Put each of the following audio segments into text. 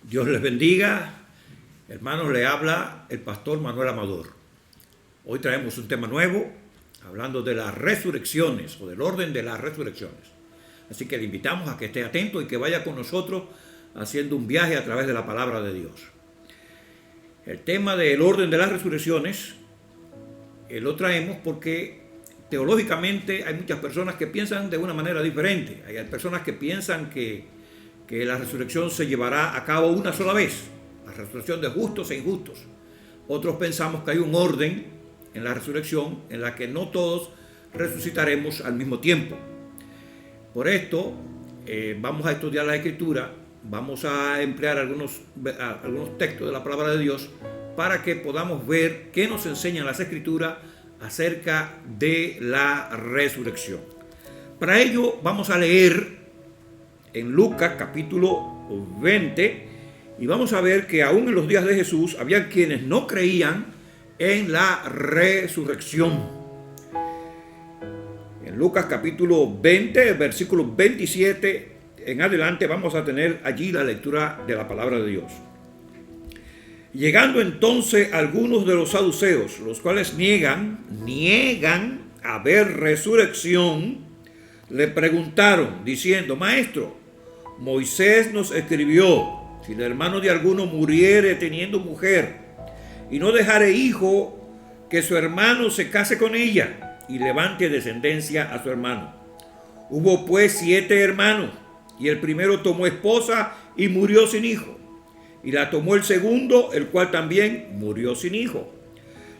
Dios les bendiga. Hermanos, le habla el pastor Manuel Amador. Hoy traemos un tema nuevo, hablando de las resurrecciones o del orden de las resurrecciones. Así que le invitamos a que esté atento y que vaya con nosotros haciendo un viaje a través de la palabra de Dios. El tema del orden de las resurrecciones lo traemos porque teológicamente hay muchas personas que piensan de una manera diferente. Hay personas que piensan que la resurrección se llevará a cabo una sola vez, la resurrección de justos e injustos. Otros pensamos que hay un orden en la resurrección en la que no todos resucitaremos al mismo tiempo. Por esto, vamos a estudiar la Escritura, vamos a emplear algunos textos de la palabra de Dios para que podamos ver qué nos enseñan las Escrituras acerca de la resurrección. Para ello, vamos a leer en Lucas capítulo 20 y vamos a ver que aún en los días de Jesús había quienes no creían en la resurrección. En Lucas capítulo 20, versículo 27 en adelante vamos a tener allí la lectura de la palabra de Dios. Llegando entonces algunos de los saduceos, los cuales niegan haber resurrección, le preguntaron diciendo: Maestro, Moisés nos escribió: si el hermano de alguno muriere teniendo mujer y no dejare hijo, que su hermano se case con ella y levante descendencia a su hermano. Hubo pues 7 hermanos, y el primero tomó esposa y murió sin hijo, y la tomó el segundo, el cual también murió sin hijo.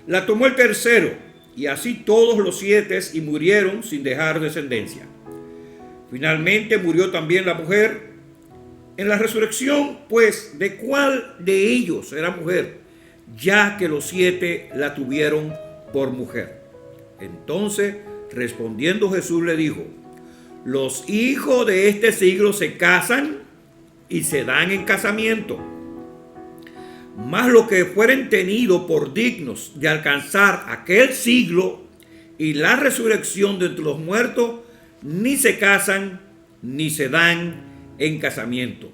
La tomó el tercero, y así todos los 7, y murieron sin dejar descendencia. Finalmente murió también la mujer. En la resurrección, pues, ¿de cuál de ellos era mujer? Ya que los 7 la tuvieron por mujer. Entonces, respondiendo Jesús le dijo: los hijos de este siglo se casan y se dan en casamiento. Mas los que fueren tenidos por dignos de alcanzar aquel siglo y la resurrección de entre los muertos, ni se casan ni se dan en casamiento,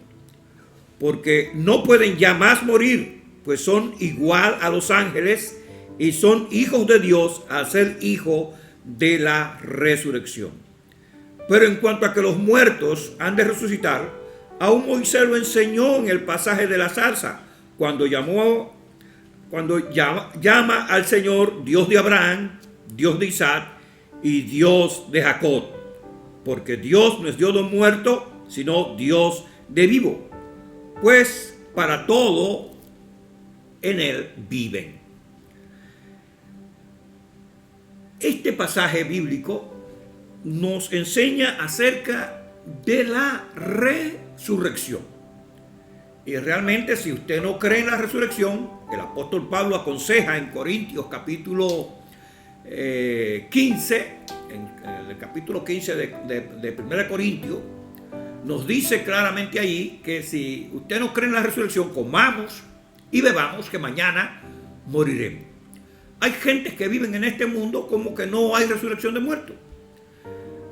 porque no pueden ya más morir, pues son igual a los ángeles y son hijos de Dios al ser hijo de la resurrección. Pero en cuanto a que los muertos han de resucitar, aún Moisés lo enseñó en el pasaje de la zarza, cuando llama al Señor Dios de Abraham, Dios de Isaac y Dios de Jacob, porque Dios no es Dios de muertos, sino Dios de vivo, pues para todo en él viven. Este pasaje bíblico nos enseña acerca de la resurrección. Y realmente, si usted no cree en la resurrección, el apóstol Pablo aconseja en Corintios capítulo 15, en el capítulo 15 de 1 Corintios, nos dice claramente ahí que si usted no cree en la resurrección, comamos y bebamos, que mañana moriremos. Hay gentes que viven en este mundo como que no hay resurrección de muertos.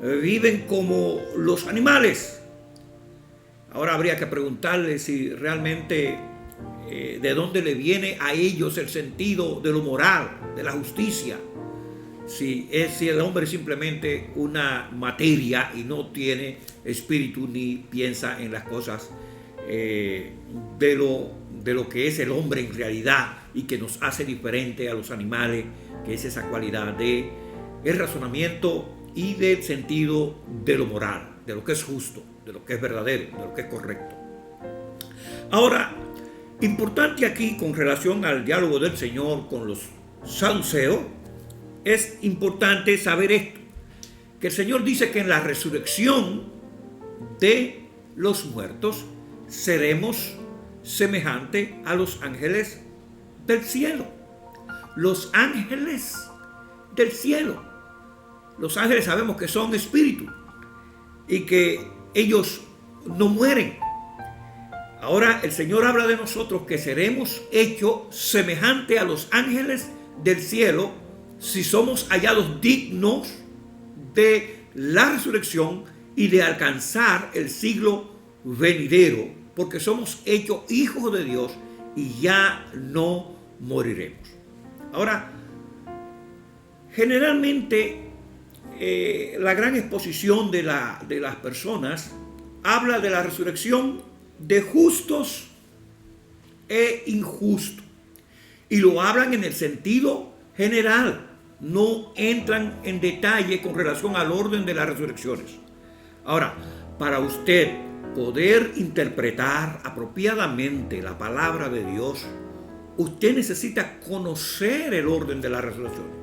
Viven como los animales. Ahora habría que preguntarle si realmente de dónde le viene a ellos el sentido de lo moral, de la justicia. Si el hombre es simplemente una materia y no tiene espíritu ni piensa en las cosas de lo que es el hombre en realidad y que nos hace diferente a los animales, que es esa cualidad de el razonamiento y del sentido de lo moral, de lo que es justo, de lo que es verdadero, de lo que es correcto. Ahora, importante aquí con relación al diálogo del Señor con los saduceos, es importante saber esto, que el Señor dice que en la resurrección de los muertos seremos semejantes a los ángeles del cielo. Los ángeles del cielo. Los ángeles sabemos que son espíritus y que ellos no mueren. Ahora el Señor habla de nosotros que seremos hechos semejante a los ángeles del cielo si somos hallados dignos de la resurrección y de alcanzar el siglo venidero, porque somos hechos hijos de Dios y ya no moriremos. Ahora, generalmente la gran exposición de las personas habla de la resurrección de justos e injustos, y lo hablan en el sentido general, no entran en detalle con relación al orden de las resurrecciones. Ahora, para usted poder interpretar apropiadamente la palabra de Dios, usted necesita conocer el orden de las resurrecciones,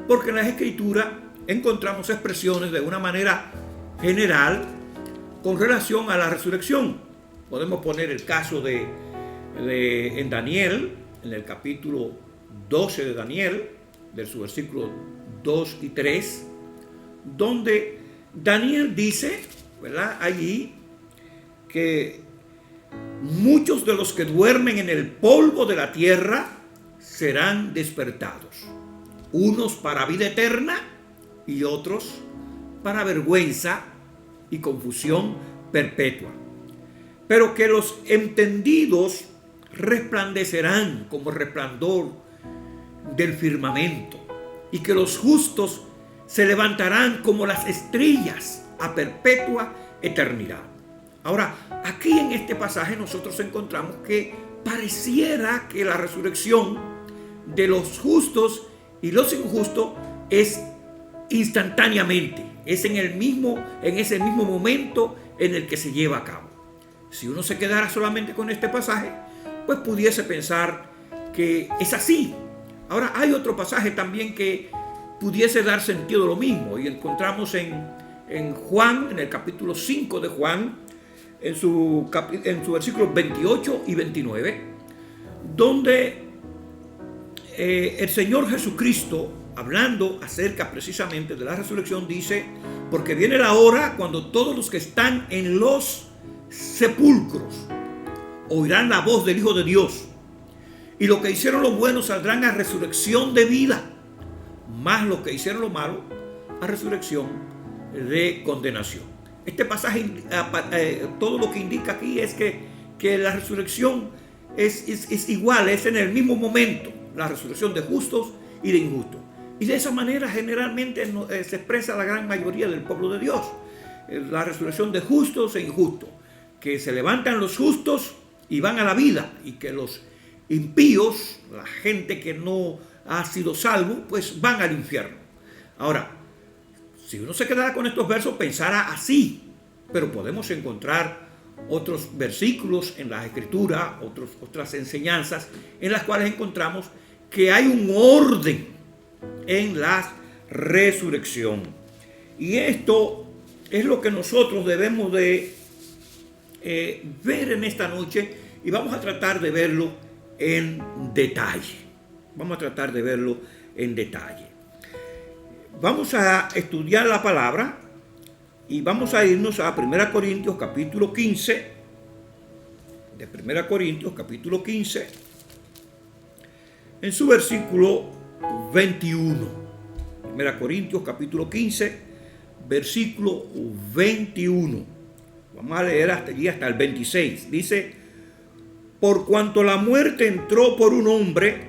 porque en las Escrituras encontramos expresiones de una manera general con relación a la resurrección. Podemos poner el caso en Daniel, en el capítulo 12 de Daniel, de su versículo 2 y 3, donde Daniel dice, ¿verdad?, allí, que muchos de los que duermen en el polvo de la tierra serán despertados, unos para vida eterna y otros para vergüenza y confusión perpetua. Pero que los entendidos resplandecerán como el resplandor del firmamento, y que los justos se levantarán como las estrellas a perpetua eternidad. Ahora, aquí en este pasaje nosotros encontramos que pareciera que la resurrección de los justos y los injustos es instantáneamente, es en ese mismo momento en el que se lleva a cabo. Si uno se quedara solamente con este pasaje, pues pudiese pensar que es así. Ahora, hay otro pasaje también que pudiese dar sentido a lo mismo, y encontramos en Juan, en el capítulo 5 de Juan, en su versículos 28 y 29, donde el Señor Jesucristo, hablando acerca precisamente de la resurrección, dice: porque viene la hora cuando todos los que están en los sepulcros oirán la voz del Hijo de Dios, y los que hicieron lo bueno saldrán a resurrección de vida, más los que hicieron lo malo a resurrección de condenación. Este pasaje, todo lo que indica aquí es que la resurrección es igual, es en el mismo momento, la resurrección de justos y de injustos. Y de esa manera generalmente se expresa la gran mayoría del pueblo de Dios. La resurrección de justos e injustos, que se levantan los justos y van a la vida, y que los impíos, la gente que no ha sido salvo, pues van al infierno. Ahora, si uno se quedara con estos versos, pensara así, pero podemos encontrar otros versículos en las Escrituras, otras enseñanzas en las cuales encontramos que hay un orden en la resurrección. Y esto es lo que nosotros debemos de ver en esta noche, y vamos a tratar de verlo en detalle. Vamos a tratar de verlo en detalle. Vamos a estudiar la palabra y vamos a irnos a 1 Corintios capítulo 15. De 1 Corintios capítulo 15, en su versículo 21. 1 Corintios capítulo 15, versículo 21. Vamos a leer hasta el 26. Dice: por cuanto la muerte entró por un hombre,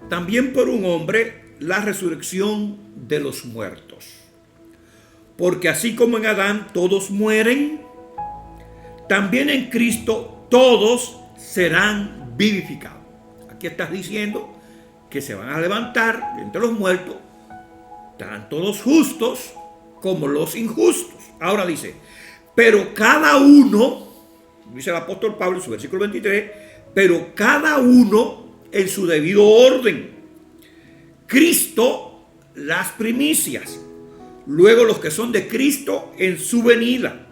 también por un hombre la resurrección de los muertos. Porque así como en Adán todos mueren, también en Cristo todos serán vivificados. Aquí estás diciendo que se van a levantar entre los muertos tanto los justos como los injustos. Ahora dice: pero cada uno, dice el apóstol Pablo en su versículo 23, pero cada uno en su debido orden. Cristo las primicias, luego los que son de Cristo en su venida,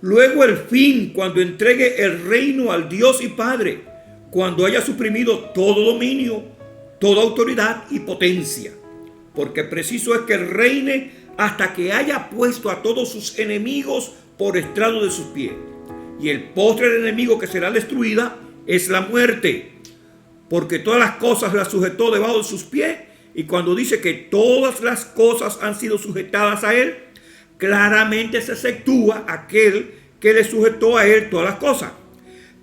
luego el fin, cuando entregue el reino al Dios y Padre, cuando haya suprimido todo dominio, toda autoridad y potencia, porque preciso es que Él reine hasta que haya puesto a todos sus enemigos por estrado de sus pies. Y el postre del enemigo que será destruida es la muerte, porque todas las cosas las sujetó debajo de sus pies. Y cuando dice que todas las cosas han sido sujetadas a Él, claramente se exceptúa aquel que le sujetó a Él todas las cosas.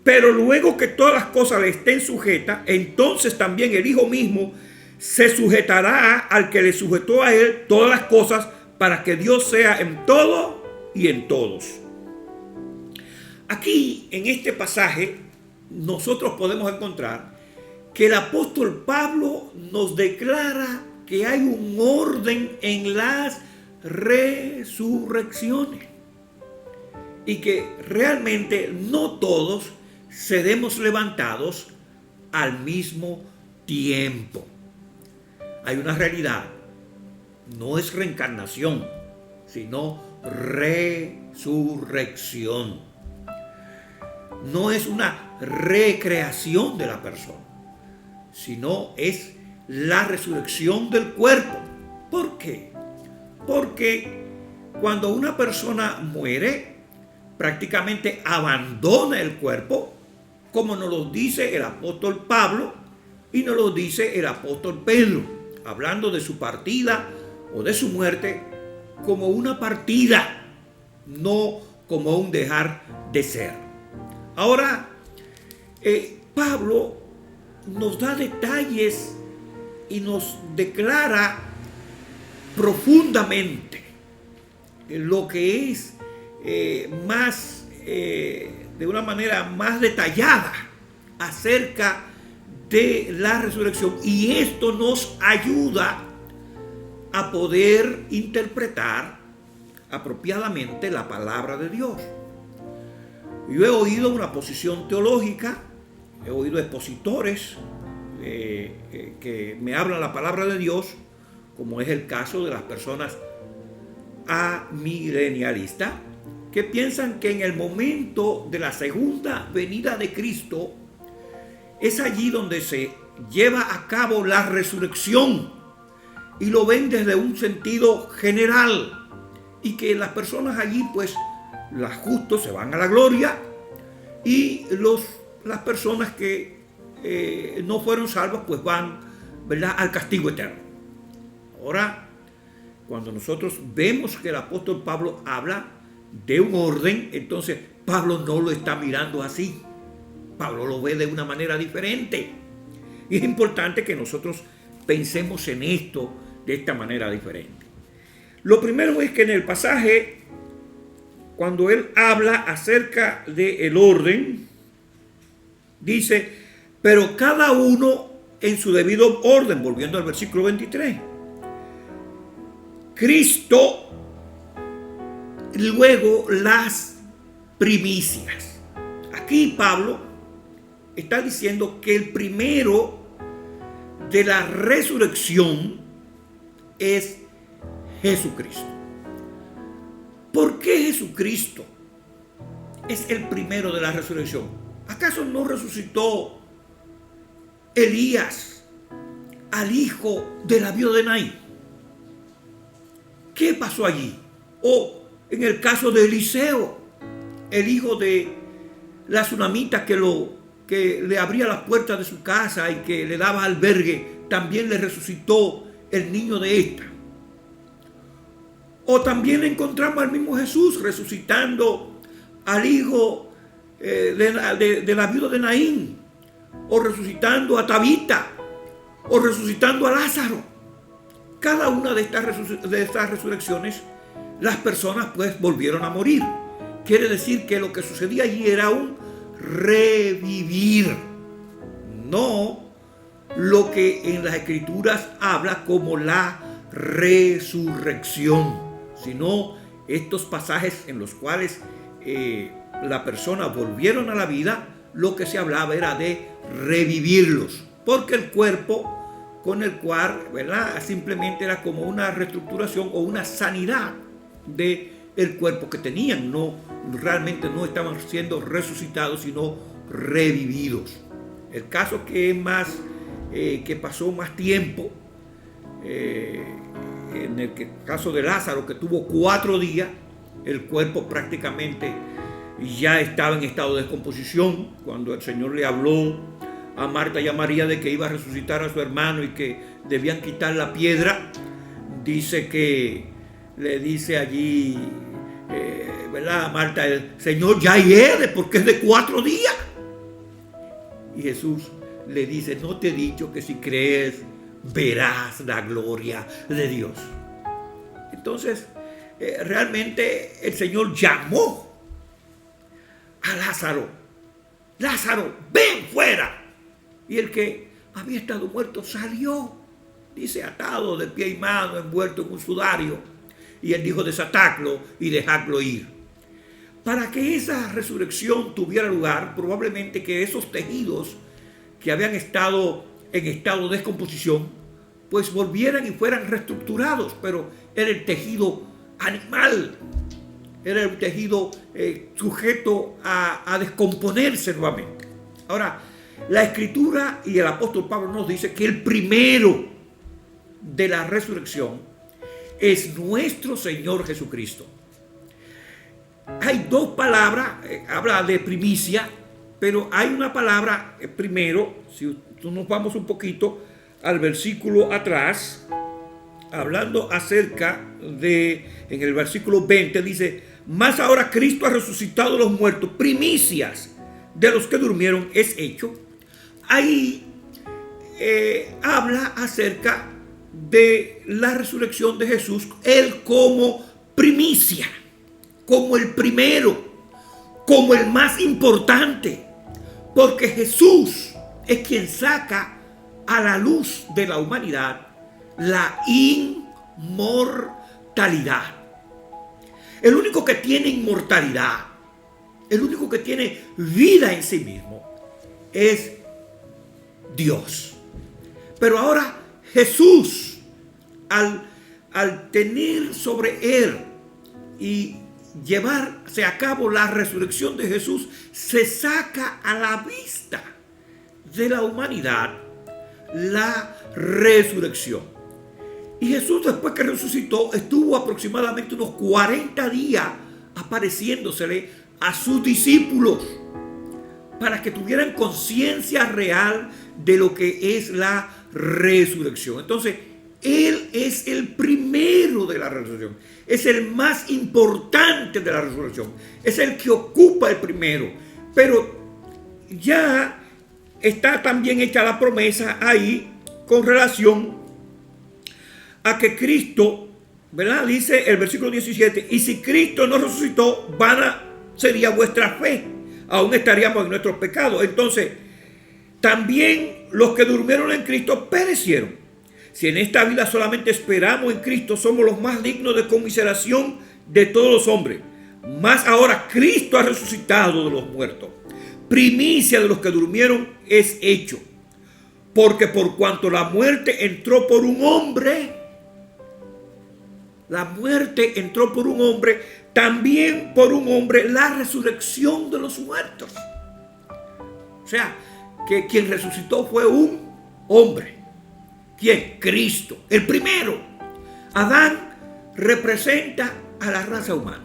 Pero luego que todas las cosas le estén sujetas, entonces también el Hijo mismo se sujetará al que le sujetó a Él todas las cosas, para que Dios sea en todo y en todos. Aquí, en este pasaje, nosotros podemos encontrar que el apóstol Pablo nos declara que hay un orden en las resurrecciones y que realmente no todos seremos levantados al mismo tiempo. Hay una realidad, no es reencarnación, sino resurrección. No es una recreación de la persona, sino es la resurrección del cuerpo. ¿Por qué? Porque cuando una persona muere, prácticamente abandona el cuerpo, como nos lo dice el apóstol Pablo y nos lo dice el apóstol Pedro, hablando de su partida o de su muerte como una partida, no como un dejar de ser. Ahora, Pablo nos da detalles y nos declara profundamente lo que es de una manera más detallada acerca de la resurrección, y esto nos ayuda a poder interpretar apropiadamente la palabra de Dios. Yo he oído una posición teológica, he oído expositores que me hablan la palabra de Dios, como es el caso de las personas amilenialistas, que piensan que en el momento de la segunda venida de Cristo es allí donde se lleva a cabo la resurrección, y lo ven desde un sentido general, y que las personas allí, pues, los justos se van a la gloria y las personas que no fueron salvas, pues van, ¿verdad?, al castigo eterno. Ahora, cuando nosotros vemos que el apóstol Pablo habla de un orden, entonces Pablo no lo está mirando así. Pablo lo ve de una manera diferente. Y es importante que nosotros pensemos en esto de esta manera diferente. Lo primero es que en el pasaje, cuando él habla acerca del orden, dice, pero cada uno en su debido orden, volviendo al versículo 23. Cristo, luego las primicias. Aquí Pablo está diciendo que el primero de la resurrección es Jesucristo. ¿Por qué Jesucristo es el primero de la resurrección? ¿Acaso no resucitó Elías al hijo de la viuda de Naín? ¿Qué pasó allí? O en el caso de Eliseo, el hijo de la tsunamita que le abría las puertas de su casa y que le daba albergue, también le resucitó el niño de esta. O también encontramos al mismo Jesús resucitando al hijo de la viuda de Naín, o resucitando a Tabita, o resucitando a Lázaro. Cada una de estas resurrecciones, las personas pues volvieron a morir. Quiere decir que lo que sucedía allí era un revivir, no lo que en las Escrituras habla como la resurrección, sino estos pasajes en los cuales la persona volvieron a la vida. Lo que se hablaba era de revivirlos, porque el cuerpo con el cual, ¿verdad?, simplemente era como una reestructuración o una sanidad del cuerpo que tenían. Realmente no estaban siendo resucitados, sino revividos. El caso que es más, que pasó más tiempo, en el caso de Lázaro, que tuvo 4 días, el cuerpo prácticamente ya estaba en estado de descomposición cuando el Señor le habló a Marta y a María de que iba a resucitar a su hermano y que debían quitar la piedra. Dice que le dice allí, ¿verdad?, a Marta, el Señor ya hiede porque es de 4 días. Y Jesús le dice, no te he dicho que si crees verás la gloria de Dios. Entonces, realmente el Señor llamó a Lázaro. Lázaro, ven fuera. Y el que había estado muerto salió, dice, atado de pie y mano, envuelto en un sudario. Y él dijo, desatadlo y dejadlo ir. Para que esa resurrección tuviera lugar, probablemente que esos tejidos que habían estado en estado de descomposición, pues volvieran y fueran reestructurados, pero era el tejido animal, era el tejido sujeto a descomponerse nuevamente. Ahora, la Escritura y el apóstol Pablo nos dice que el primero de la resurrección es nuestro Señor Jesucristo. Hay 2 palabras, habla de primicia, pero hay una palabra primero, si nos vamos un poquito al versículo atrás, hablando acerca de, en el versículo 20 dice, mas ahora Cristo ha resucitado de los muertos, primicias de los que durmieron es hecho. Ahí habla acerca de la resurrección de Jesús, Él como primicia, como el primero, como el más importante, porque Jesús es quien saca a la luz de la humanidad la inmortalidad. El único que tiene inmortalidad, el único que tiene vida en sí mismo es Dios. Pero ahora Jesús, al tener sobre él y llevarse a cabo la resurrección de Jesús, se saca a la vista de la humanidad la resurrección. Y Jesús, después que resucitó, estuvo aproximadamente unos 40 días apareciéndosele a sus discípulos para que tuvieran conciencia real de lo que es la resurrección. Entonces, Él es el primero de la resurrección, es el más importante de la resurrección, es el que ocupa el primero. Pero ya está también hecha la promesa ahí con relación a que Cristo, ¿verdad? Dice el versículo 17, y si Cristo no resucitó, vana sería vuestra fe, aún estaríamos en nuestros pecados. Entonces, también los que durmieron en Cristo perecieron. Si en esta vida solamente esperamos en Cristo, somos los más dignos de conmiseración de todos los hombres. Más ahora Cristo ha resucitado de los muertos. Primicia de los que durmieron es hecho. Porque por cuanto la muerte entró por un hombre, la muerte entró por un hombre, también por un hombre la resurrección de los muertos. O sea, que quien resucitó fue un hombre. ¿Quién? Cristo, el primero. Adán representa a la raza humana,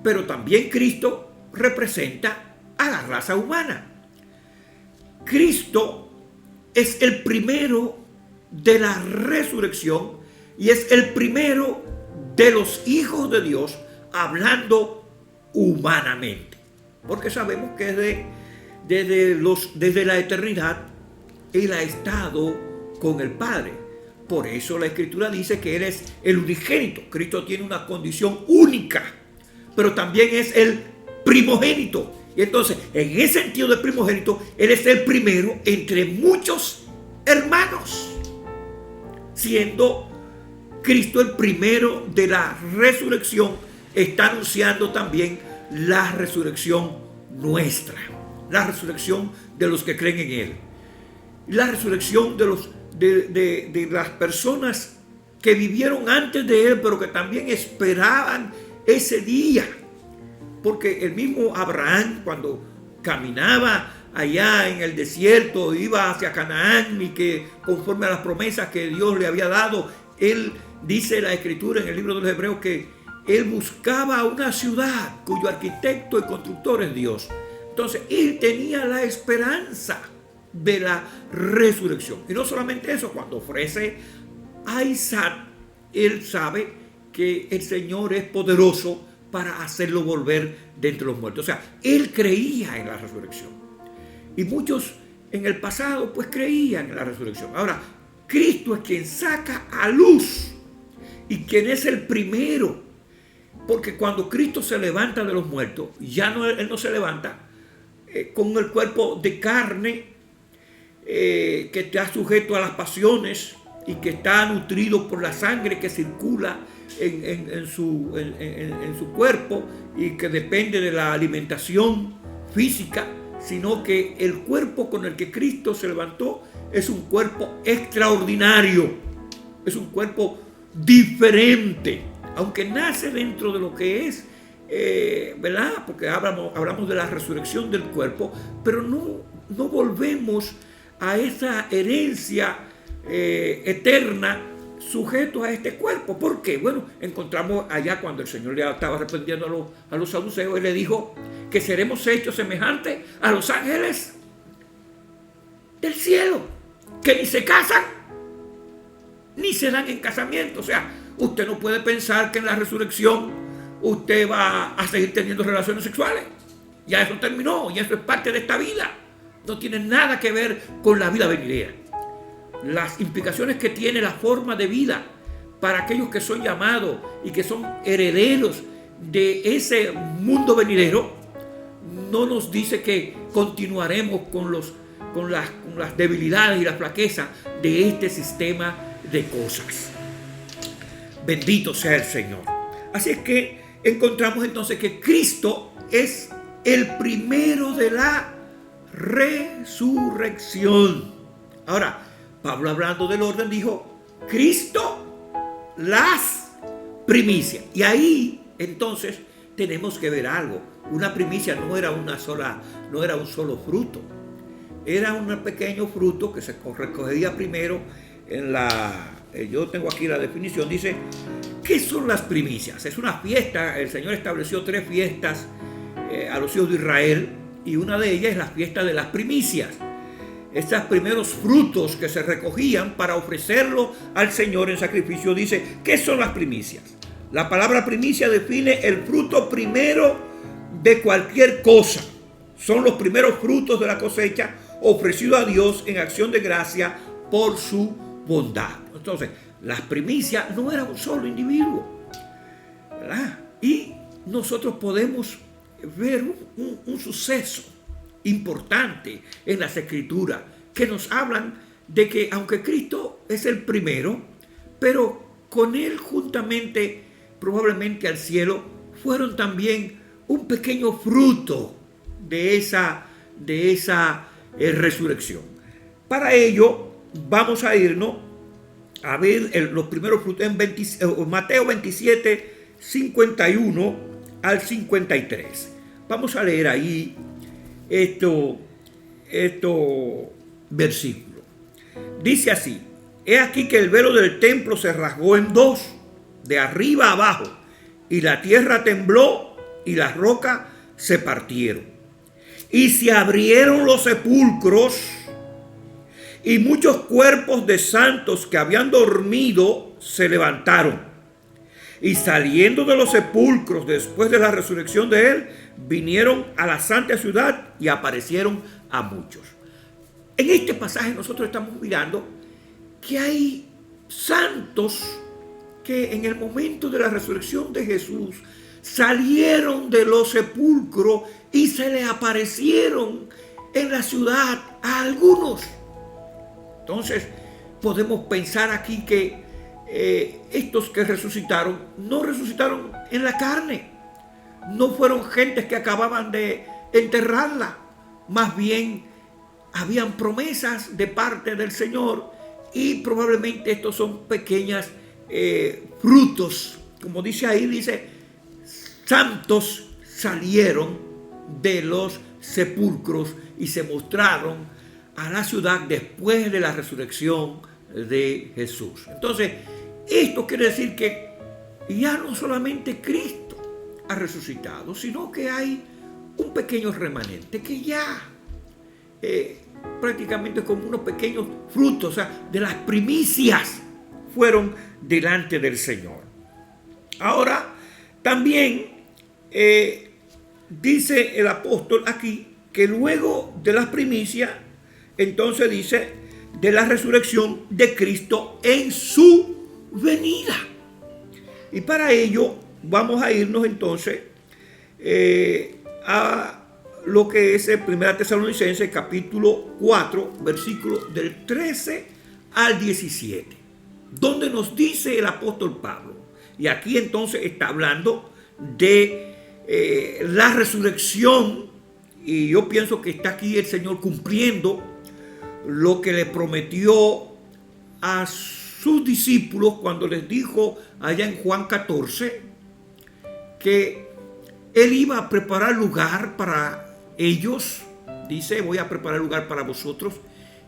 pero también Cristo representa a la raza humana. Cristo es el primero de la resurrección y es el primero de los hijos de Dios hablando humanamente, porque sabemos que desde la eternidad Él ha estado con el Padre. Por eso la Escritura dice que Él es el unigénito. Cristo tiene una condición única, pero también es el primogénito. Y entonces, en ese sentido de primogénito, Él es el primero entre muchos hermanos, siendo Cristo el primero de la resurrección. Está anunciando también la resurrección nuestra, la resurrección de los que creen en Él, la resurrección de los de las personas que vivieron antes de él, pero que también esperaban ese día. Porque el mismo Abraham, cuando caminaba allá en el desierto, iba hacia Canaán, y que conforme a las promesas que Dios le había dado, él dice la Escritura en el libro de los Hebreos que él buscaba una ciudad cuyo arquitecto y constructor es Dios. Entonces él tenía la esperanza de la resurrección. Y no solamente eso, cuando ofrece a Isaac, él sabe que el Señor es poderoso para hacerlo volver de entre los muertos. O sea, él creía en la resurrección. Y muchos en el pasado pues creían en la resurrección. Ahora, Cristo es quien saca a luz y quien es el primero. Porque cuando Cristo se levanta de los muertos, él no se levanta con el cuerpo de carne que está sujeto a las pasiones y que está nutrido por la sangre que circula en su cuerpo y que depende de la alimentación física, sino que el cuerpo con el que Cristo se levantó es un cuerpo extraordinario, es un cuerpo diferente, aunque nace dentro de lo que es, ¿verdad? Porque hablamos de la resurrección del cuerpo, pero no volvemos a esa herencia eterna sujetos a este cuerpo. ¿Por qué? Bueno, encontramos allá cuando el Señor le estaba reprendiendo a los saduceos, él le dijo que seremos hechos semejantes a los ángeles del cielo, que ni se casan ni se dan en casamiento. O sea, usted no puede pensar que en la resurrección usted va a seguir teniendo relaciones sexuales. Ya eso terminó, y eso es parte de esta vida. No tiene nada que ver con la vida venidera. Las implicaciones que tiene la forma de vida para aquellos que son llamados y que son herederos de ese mundo venidero, no nos dice que continuaremos con las debilidades y las flaquezas de este sistema de cosas. Bendito sea el Señor. Así es que encontramos entonces que Cristo es el primero de la resurrección. Ahora, Pablo, hablando del orden, dijo: Cristo, las primicias. Y ahí entonces tenemos que ver algo. Una primicia no era un solo fruto. Era un pequeño fruto que se recogía primero yo tengo aquí la definición. Dice: ¿qué son las primicias? Es una fiesta. El Señor estableció 3 fiestas a los hijos de Israel, y una de ellas es la fiesta de las primicias. Estos primeros frutos que se recogían para ofrecerlo al Señor en sacrificio. Dice: ¿qué son las primicias? La palabra primicia define el fruto primero de cualquier cosa. Son los primeros frutos de la cosecha ofrecidos a Dios en acción de gracia por su bondad. Entonces, las primicias no eran un solo individuo, ¿verdad? Y nosotros podemos ver un suceso importante en las Escrituras que nos hablan de que aunque Cristo es el primero, pero con él juntamente probablemente al cielo fueron también un pequeño fruto de esa resurrección. Para ello vamos a irnos a ver los primeros frutos en Mateo 27, 51 al 53. Vamos a leer ahí estos versículos. Dice así: he aquí que el velo del templo se rasgó en 2, de arriba a abajo, y la tierra tembló y las rocas se partieron, y se abrieron los sepulcros, y muchos cuerpos de santos que habían dormido se levantaron, y saliendo de los sepulcros después de la resurrección de él, vinieron a la santa ciudad y aparecieron a muchos. En este pasaje nosotros estamos mirando que hay santos que en el momento de la resurrección de Jesús salieron de los sepulcros y se le aparecieron en la ciudad a algunos. Entonces podemos pensar aquí que estos que resucitaron no resucitaron en la carne, no fueron gentes que acababan de enterrarla, más bien habían promesas de parte del Señor y probablemente estos son pequeños frutos. Como dice ahí, dice, santos salieron de los sepulcros y se mostraron a la ciudad después de la resurrección de Jesús. Entonces, esto quiere decir que ya no solamente Cristo ha resucitado, sino que hay un pequeño remanente que ya prácticamente como unos pequeños frutos, o sea, de las primicias fueron delante del Señor. Ahora, también dice el apóstol aquí que luego de las primicias, entonces dice de la resurrección de Cristo en su venida. Y para ello vamos a irnos entonces a lo que es el 1 Tesalonicenses capítulo 4, versículos del 13 al 17, donde nos dice el apóstol Pablo, y aquí entonces está hablando de la resurrección, y yo pienso que está aquí el Señor cumpliendo lo que le prometió a sus discípulos cuando les dijo allá en Juan 14 que Él iba a preparar lugar para ellos. Dice, voy a preparar lugar para vosotros,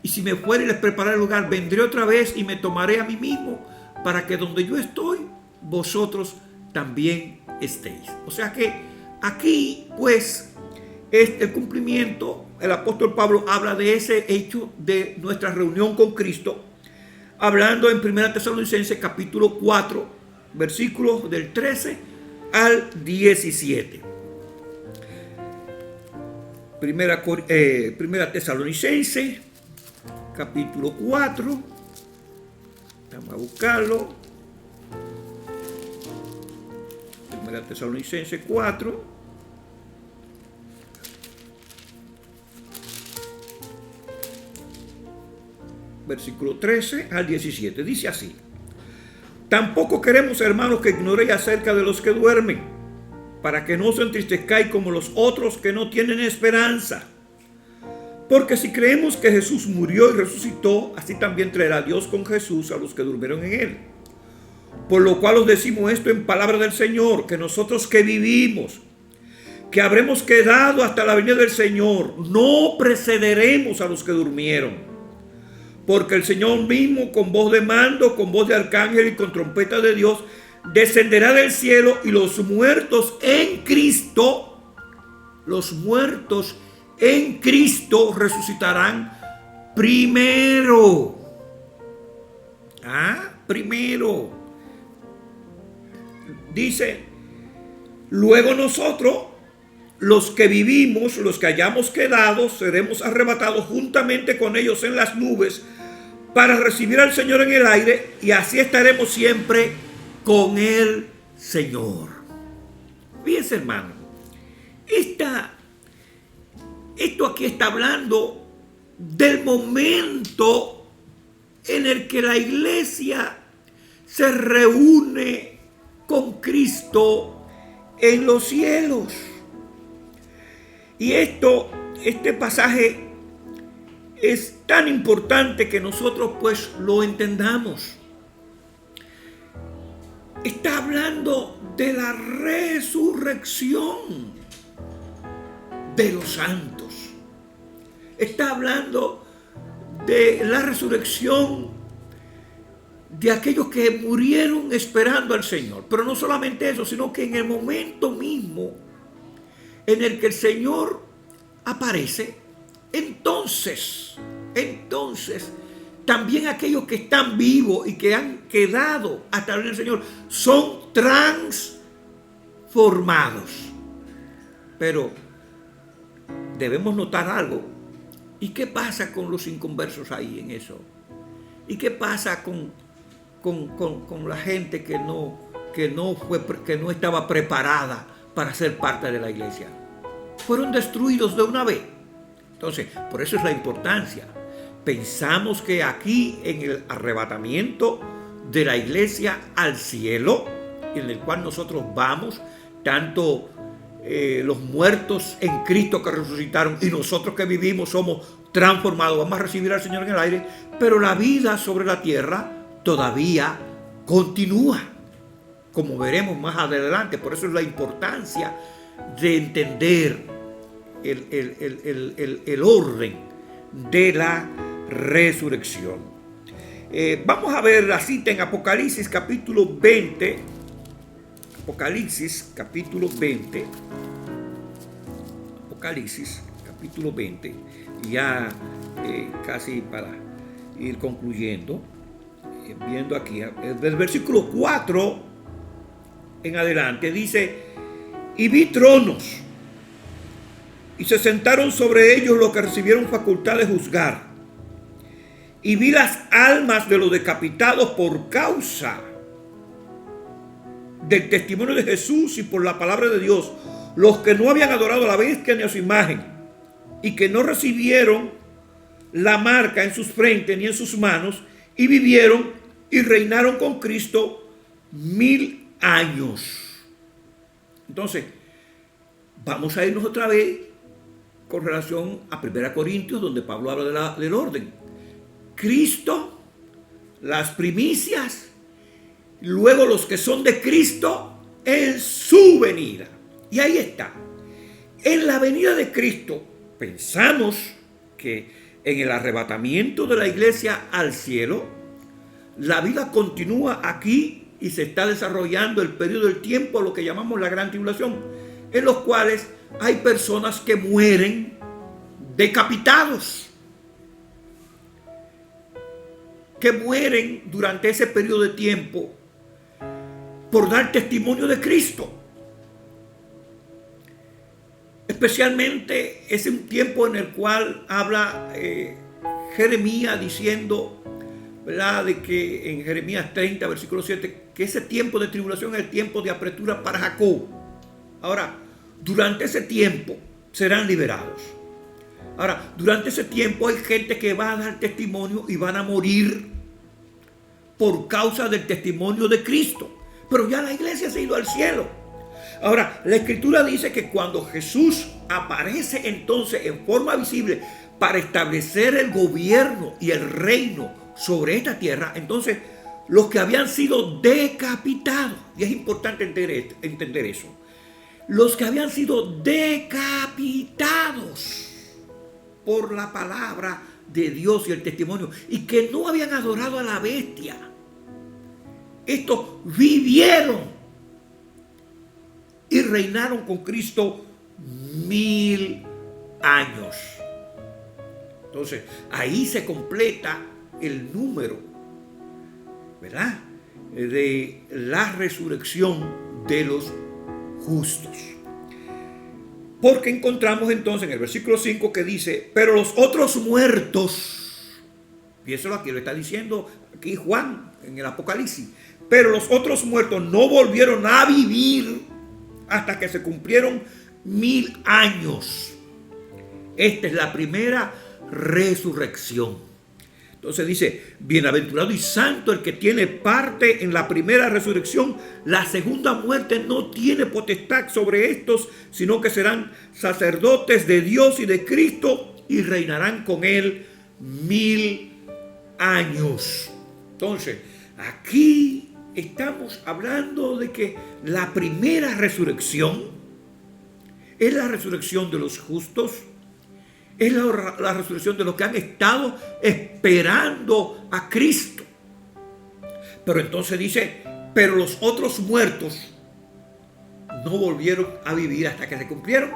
y si me fuere y les prepararé lugar, vendré otra vez y me tomaré a mí mismo, para que donde yo estoy, vosotros también estéis. O sea que aquí pues es el cumplimiento. El apóstol Pablo habla de ese hecho de nuestra reunión con Cristo, hablando en 1 Tesalonicenses capítulo 4, versículos del 13 al 17. Primera Tesalonicenses capítulo 4, vamos a buscarlo. Primera Tesalonicenses 4, versículo 13 al 17, dice así: tampoco queremos, hermanos, que ignoréis acerca de los que duermen, para que no os entristezcáis como los otros que no tienen esperanza. Porque si creemos que Jesús murió y resucitó, así también traerá Dios con Jesús a los que durmieron en él. Por lo cual os decimos esto en palabra del Señor, que nosotros que vivimos, que habremos quedado hasta la venida del Señor, no precederemos a los que durmieron. Porque el Señor mismo, con voz de mando, con voz de arcángel y con trompeta de Dios, descenderá del cielo, y los muertos en Cristo resucitarán primero. Primero. Dice, luego nosotros, los que vivimos, los que hayamos quedado, seremos arrebatados juntamente con ellos en las nubes para recibir al Señor en el aire, y así estaremos siempre con el Señor. Fíjense, hermano, esto aquí está hablando del momento en el que la iglesia se reúne con Cristo en los cielos. Y este pasaje es tan importante que nosotros pues lo entendamos. Está hablando de la resurrección de los santos. Está hablando de la resurrección de aquellos que murieron esperando al Señor. Pero no solamente eso, sino que en el momento mismo en el que el Señor aparece, entonces, también aquellos que están vivos y que han quedado hasta el Señor son transformados. Pero debemos notar algo. ¿Y qué pasa con los inconversos ahí en eso? ¿Y qué pasa con la gente que no estaba preparada para ser parte de la iglesia? Fueron destruidos de una vez. Entonces, por eso es la importancia. Pensamos que aquí en el arrebatamiento de la iglesia al cielo, en el cual nosotros vamos, tanto los muertos en Cristo que resucitaron y nosotros que vivimos somos transformados, vamos a recibir al Señor en el aire, pero la vida sobre la tierra todavía continúa, como veremos más adelante. Por eso es la importancia de entender el orden de la resurrección. Vamos a ver la cita en Apocalipsis capítulo 20. Apocalipsis capítulo 20. Apocalipsis capítulo 20. Ya casi para ir concluyendo. Viendo aquí, del versículo 4 en adelante, dice: y vi tronos, y se sentaron sobre ellos los que recibieron facultad de juzgar. Y vi las almas de los decapitados por causa del testimonio de Jesús y por la palabra de Dios, los que no habían adorado a la bestia ni a su imagen, y que no recibieron la marca en sus frentes ni en sus manos, y vivieron y reinaron con Cristo 1000 años. Entonces, vamos a irnos otra vez con relación a 1 Corintios, donde Pablo habla del orden. Cristo, las primicias, luego los que son de Cristo en su venida. Y ahí está. En la venida de Cristo, pensamos que en el arrebatamiento de la iglesia al cielo, la vida continúa aquí y se está desarrollando el periodo del tiempo, lo que llamamos la gran tribulación, en los cuales hay personas que mueren decapitados, que mueren durante ese periodo de tiempo por dar testimonio de Cristo. Especialmente es un tiempo en el cual habla Jeremías diciendo, ¿verdad?, de que en Jeremías 30, versículo 7, que ese tiempo de tribulación es el tiempo de apertura para Jacob. Ahora, durante ese tiempo serán liberados. Ahora, durante ese tiempo hay gente que va a dar testimonio y van a morir por causa del testimonio de Cristo. Pero ya la iglesia se ha ido al cielo. Ahora, la Escritura dice que cuando Jesús aparece entonces en forma visible para establecer el gobierno y el reino sobre esta tierra, entonces los que habían sido decapitados, y es importante entender eso, los que habían sido decapitados por la palabra de Dios y el testimonio, y que no habían adorado a la bestia, estos vivieron y reinaron con Cristo 1000 años. Entonces, ahí se completa el número, ¿verdad?, de la resurrección de los justos. Porque encontramos entonces en el versículo 5 que dice: pero los otros muertos, y eso aquí lo está diciendo aquí Juan en el Apocalipsis, pero los otros muertos no volvieron a vivir hasta que se cumplieron 1000 años. Esta es la primera resurrección. Entonces dice: bienaventurado y santo el que tiene parte en la primera resurrección. La segunda muerte no tiene potestad sobre estos, sino que serán sacerdotes de Dios y de Cristo y reinarán con él 1000 años. Entonces, aquí estamos hablando de que la primera resurrección es la resurrección de los justos, es la resurrección de los que han estado esperando a Cristo. Pero entonces dice: pero los otros muertos no volvieron a vivir hasta que se cumplieron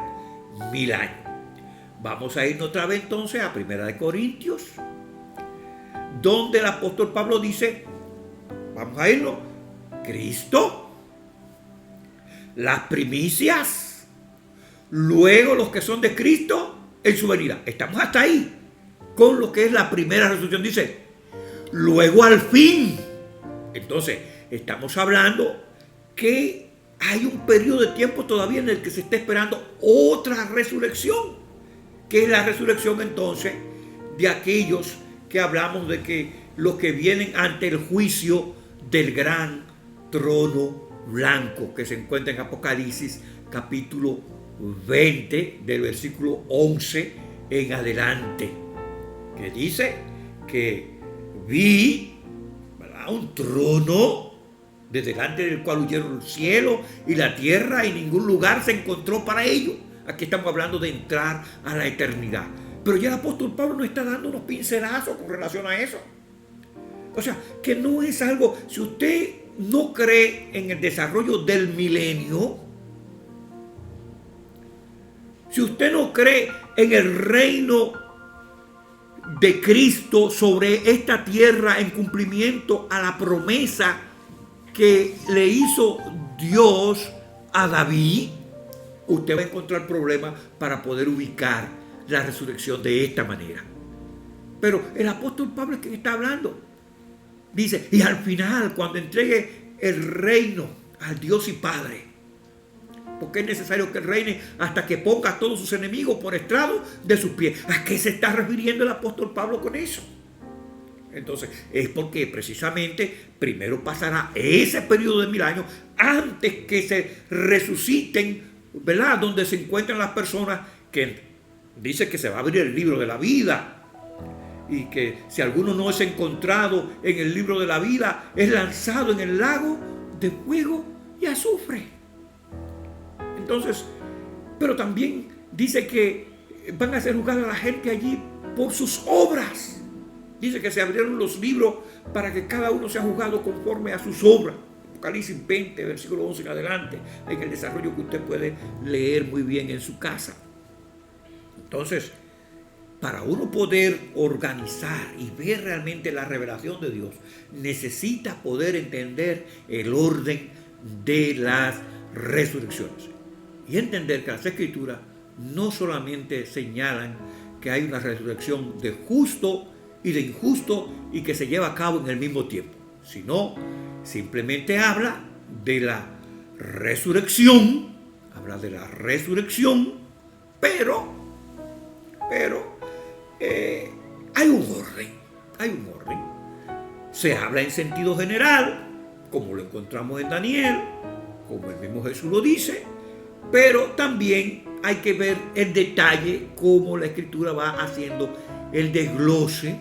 1000 años. Vamos a irnos otra vez entonces a 1 Corintios, donde el apóstol Pablo dice, vamos a irnos: Cristo, las primicias, luego los que son de Cristo en su venida. Estamos hasta ahí con lo que es la primera resurrección. Dice: luego al fin. Entonces estamos hablando que hay un periodo de tiempo todavía en el que se está esperando otra resurrección, que es la resurrección entonces de aquellos que hablamos de que los que vienen ante el juicio del gran trono blanco, que se encuentra en Apocalipsis capítulo 20 del versículo 11 en adelante, que dice que vi, ¿verdad?, un trono de delante del cual huyeron el cielo y la tierra, y ningún lugar se encontró para ello. Aquí estamos hablando de entrar a la eternidad. Pero ya el apóstol Pablo nos está dando unos pincelazos con relación a eso. O sea, que no es algo, si usted no cree en el desarrollo del milenio, si usted no cree en el reino de Cristo sobre esta tierra en cumplimiento a la promesa que le hizo Dios a David, usted va a encontrar problemas para poder ubicar la resurrección de esta manera. Pero el apóstol Pablo es quien está hablando. Dice, y al final, cuando entregue el reino al Dios y Padre, porque es necesario que él reine hasta que ponga a todos sus enemigos por estrado de sus pies. ¿A qué se está refiriendo el apóstol Pablo con eso? Entonces, es porque precisamente primero pasará ese periodo de 1000 años antes que se resuciten, ¿verdad?, donde se encuentran las personas que dice que se va a abrir el libro de la vida, y que si alguno no es encontrado en el libro de la vida, es lanzado en el lago de fuego y azufre. Entonces, pero también dice que van a ser juzgadas a la gente allí por sus obras. Dice que se abrieron los libros para que cada uno sea juzgado conforme a sus obras. Apocalipsis 20, versículo 11 en adelante, en el desarrollo que usted puede leer muy bien en su casa. Entonces, para uno poder organizar y ver realmente la revelación de Dios, necesita poder entender el orden de las resurrecciones. Y entender que las Escrituras no solamente señalan que hay una resurrección de justo y de injusto y que se lleva a cabo en el mismo tiempo, sino simplemente habla de la resurrección, pero hay un orden. Se habla en sentido general, como lo encontramos en Daniel, como el mismo Jesús lo dice, pero también hay que ver en detalle cómo la Escritura va haciendo el desglose,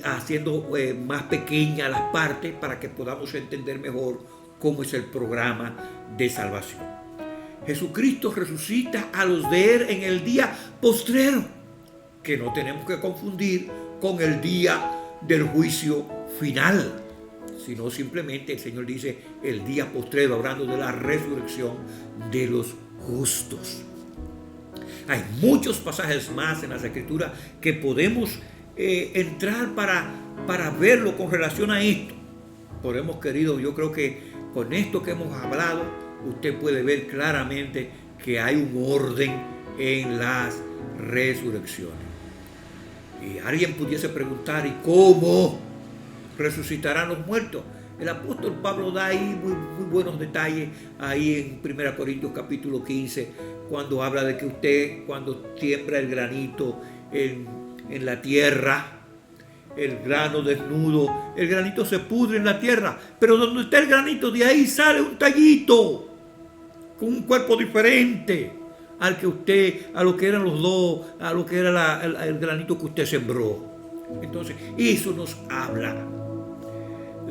haciendo más pequeñas las partes para que podamos entender mejor cómo es el programa de salvación. Jesucristo resucita a los de él en el día postrero, que no tenemos que confundir con el día del juicio final, sino simplemente el Señor dice el día postrero, hablando de la resurrección de los justos. Hay muchos pasajes más en las Escrituras que podemos entrar para verlo con relación a esto. Pero hemos querido, yo creo que con esto que hemos hablado, usted puede ver claramente que hay un orden en las resurrecciones. Y alguien pudiese preguntar, ¿y cómo resucitarán los muertos? El apóstol Pablo da ahí muy buenos detalles ahí en 1 Corintios capítulo 15, cuando habla de que usted, cuando siembra el granito en la tierra, el grano desnudo, el granito se pudre en la tierra, pero donde está el granito, de ahí sale un tallito con un cuerpo diferente a lo que eran los dos, a lo que era el granito que usted sembró. Entonces, eso nos habla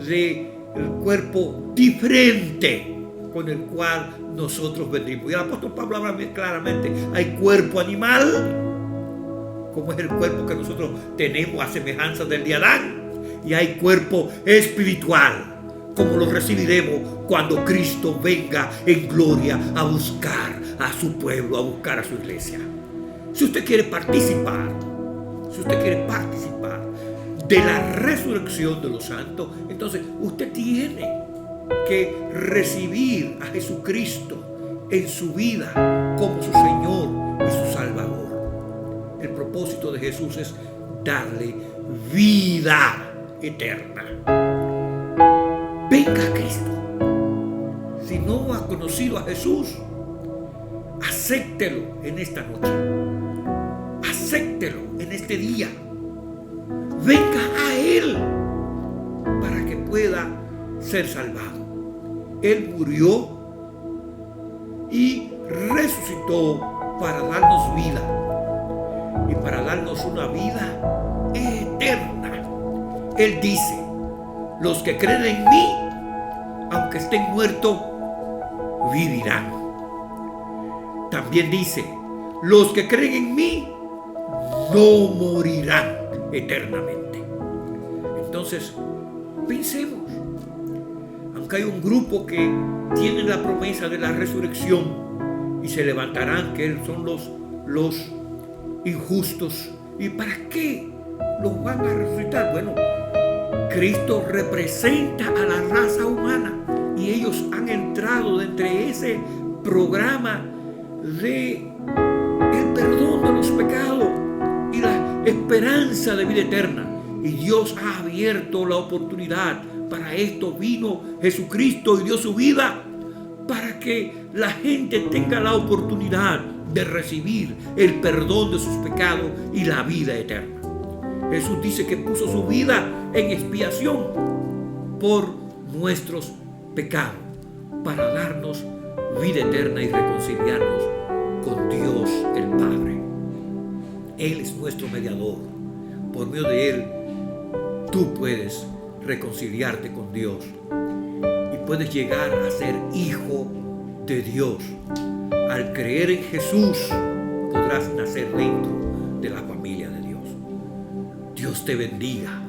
de el cuerpo diferente con el cual nosotros vendimos. Y el apóstol Pablo habla bien claramente, hay cuerpo animal, como es el cuerpo que nosotros tenemos a semejanza del de Adán, y hay cuerpo espiritual, como lo recibiremos cuando Cristo venga en gloria a buscar a su pueblo, a buscar a su iglesia. Si usted quiere participar de la resurrección de los santos, entonces usted tiene que recibir a Jesucristo en su vida como su Señor y su Salvador. El propósito de Jesús es darle vida eterna. Venga a Cristo. Si no ha conocido a Jesús, acéptelo en esta noche. Acéptelo en este día. Venga a Él para que pueda ser salvado. Él murió y resucitó resucitó para darnos vida y para darnos una vida eterna. Él dice, los que creen en mí, aunque estén muertos, vivirán. También dice, los que creen en mí no morirán eternamente. Entonces, pensemos, aunque hay un grupo que tiene la promesa de la resurrección y se levantarán, que son los injustos, ¿y para qué los van a resucitar? Bueno, Cristo representa a la raza humana y ellos han entrado dentro de ese programa de el perdón de los pecados y la esperanza de vida eterna. Y Dios ha abierto la oportunidad. Para esto vino Jesucristo y dio su vida para que la gente tenga la oportunidad de recibir el perdón de sus pecados y la vida eterna. Jesús dice que puso su vida en expiación por nuestros pecados para darnos vida eterna y reconciliarnos con Dios el Padre. Él es nuestro mediador. Por medio de Él, tú puedes reconciliarte con Dios y puedes llegar a ser hijo de Dios. Al creer en Jesús, podrás nacer dentro de la familia de Dios. Dios te bendiga.